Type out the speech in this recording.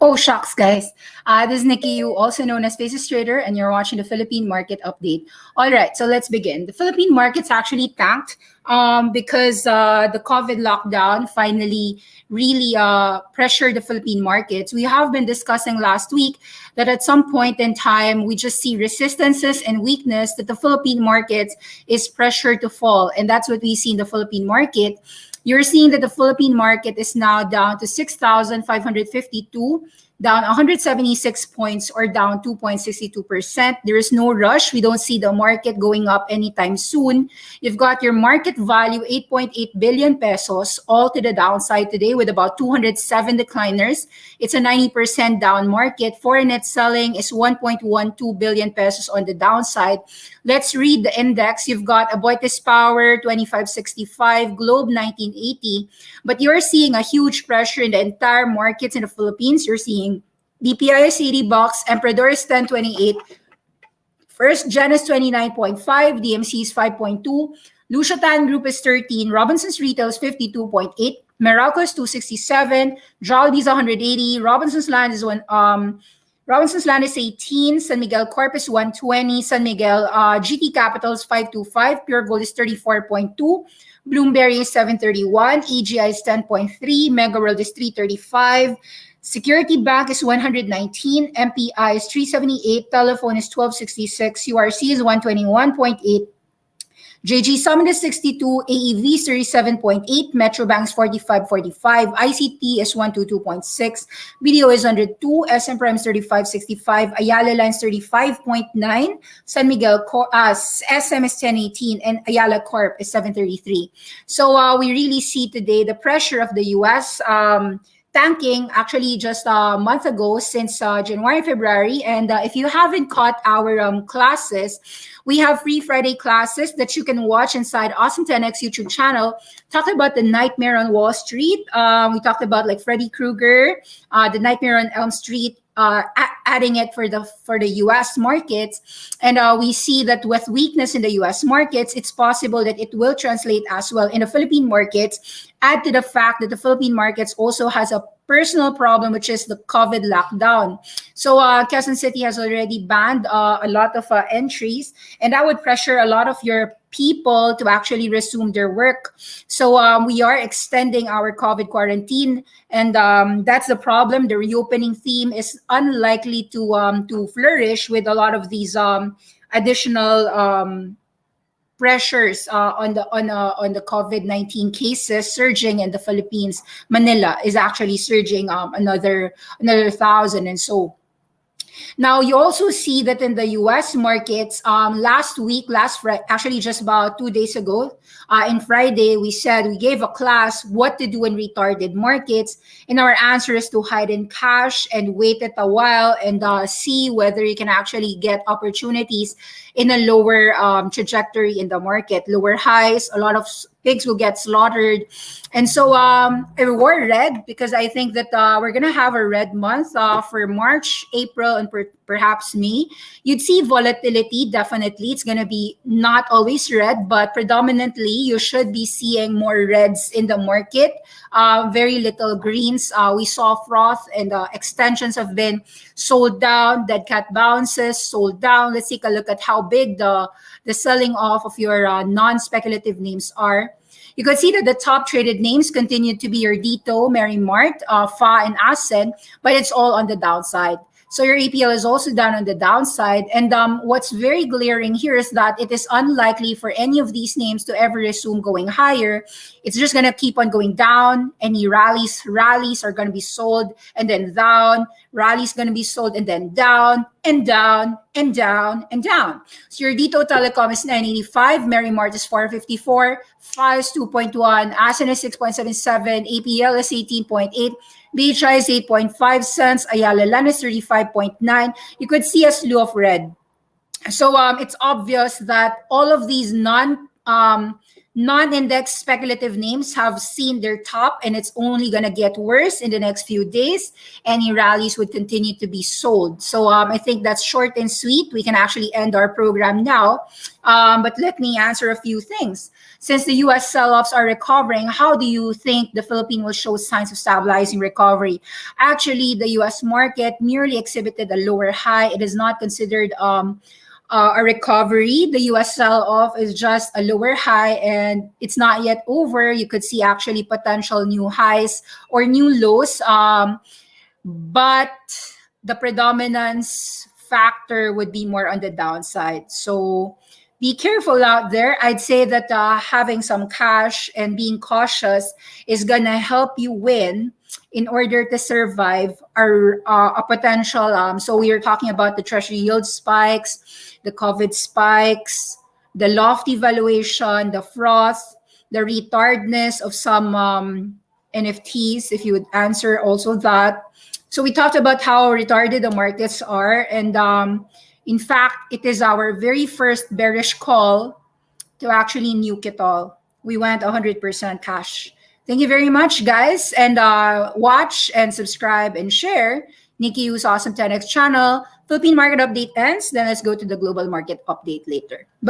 Oh, shucks, guys. This is Nikki, you also known as Faces Trader, and you're watching the Philippine Market Update. All right, so let's begin. The Philippine markets actually tanked because the COVID lockdown finally really pressured the Philippine markets. We have been discussing last week that at some point in time, we just see resistances and weakness that the Philippine markets is pressured to fall. And that's what we see in the Philippine market. You're seeing that the Philippine market is now down to 6,552, down 176 points or down 2.62%. There is no rush. We don't see the market going up anytime soon. You've got your market value, 8.8 billion pesos, all to the downside today with about 207 decliners. It's a 90% down market. Foreign net selling is 1.12 billion pesos on the downside. Let's read the index. You've got Aboitiz Power, 2565, Globe, 1980. But you're seeing a huge pressure in the entire markets in the Philippines. You're seeing BPI is 80 bucks, Emperador is 10.28, First Gen is 29.5, DMC is 5.2, Lucia Tan Group is 13, Robinson's Retail is 52.8, Meralco is 267, Jollibee is 180, Robinson's Land is 18, San Miguel Corp is 120, San Miguel GT Capital is 525, Pure Gold is 34.2, Bloomberry is 731, AGI is 10.3, Mega World is 335, Security Bank is 119, MPI is 378, Telephone is 1266, URC is 121.8, JG Summit is 62, AEV is 37.8, Metrobank is 45.45, ICT is 122.6, BDO is 102, SM Prime is 35.65, Ayala Line is 35.9, San Miguel SM is 10.18, and Ayala Corp is 7.33. So we really see today the pressure of the US tanking actually just a month ago since January, February. And if you haven't caught our classes, we have free Friday classes that you can watch inside Awesome10X YouTube channel. Talked about the Nightmare on Wall Street. We talked about like Freddy Krueger, the Nightmare on Elm Street, adding it for the U.S. markets. And we see that with weakness in the U.S. markets, it's possible that it will translate as well in the Philippine markets. Add to the fact that the Philippine markets also has a personal problem, which is the COVID lockdown. So Quezon City has already banned a lot of entries, and that would pressure a lot of your people to actually resume their work. So we are extending our COVID quarantine, and that's the problem. The reopening theme is unlikely to flourish with a lot of these additional pressures on the COVID-19 cases surging in the Philippines. Manila is actually surging another 1,000 and so. Now, you also see that in the U.S. markets, last Friday, actually just about 2 days ago, in Friday, we gave a class what to do in retarded markets. And our answer is to hide in cash and wait it a while and see whether you can actually get opportunities in a lower trajectory in the market, lower highs. A lot of pigs will get slaughtered. And so I wore red because I think that we're going to have a red month for March, April, and perhaps May. You'd see volatility, definitely. It's going to be not always red, but predominantly you should be seeing more reds in the market, very little greens. We saw froth and extensions have been sold down, dead cat bounces, sold down. Let's take a look at how big the selling off of your non-speculative names are. You can see that the top traded names continue to be your Dito, Merrimart, FA, and Asen, but it's all on the downside. So your APL is also down on the downside. And what's very glaring here is that it is unlikely for any of these names to ever resume going higher. It's just going to keep on going down. Any rallies are going to be sold and then down. Rallies going to be sold and then down and down and down and down. So your Dito Telecom is 985, Merrimart is 454, FA is 2.1, Asen is 6.77, APL is 18.8, BHI is 8.5 cents, Ayala Land is 35.9. You could see a slew of red. So it's obvious that all of these Non-index speculative names have seen their top, and it's only going to get worse in the next few days. Any rallies would continue to be sold. So I think that's short and sweet. We can actually end our program now. But let me answer a few things. Since the US sell-offs are recovering, how do you think the Philippines will show signs of stabilizing recovery? Actually, the US market merely exhibited a lower high. It is not considered a recovery. The US sell-off is just a lower high, and it's not yet over. You could see actually potential new highs or new lows. But the predominance factor would be more on the downside. So be careful out there. I'd say that having some cash and being cautious is gonna help you win in order to survive a potential. So we are talking about the treasury yield spikes, the COVID spikes, the lofty valuation, the froth, the retardness of some NFTs, if you would answer also that. So we talked about how retarded the markets are. And in fact, it is our very first bearish call to actually nuke it all. We went 100% cash. Thank you very much, guys. And watch and subscribe and share Nikki's Awesome 10X channel. Philippine market update ends. Then let's go to the global market update later. Bye.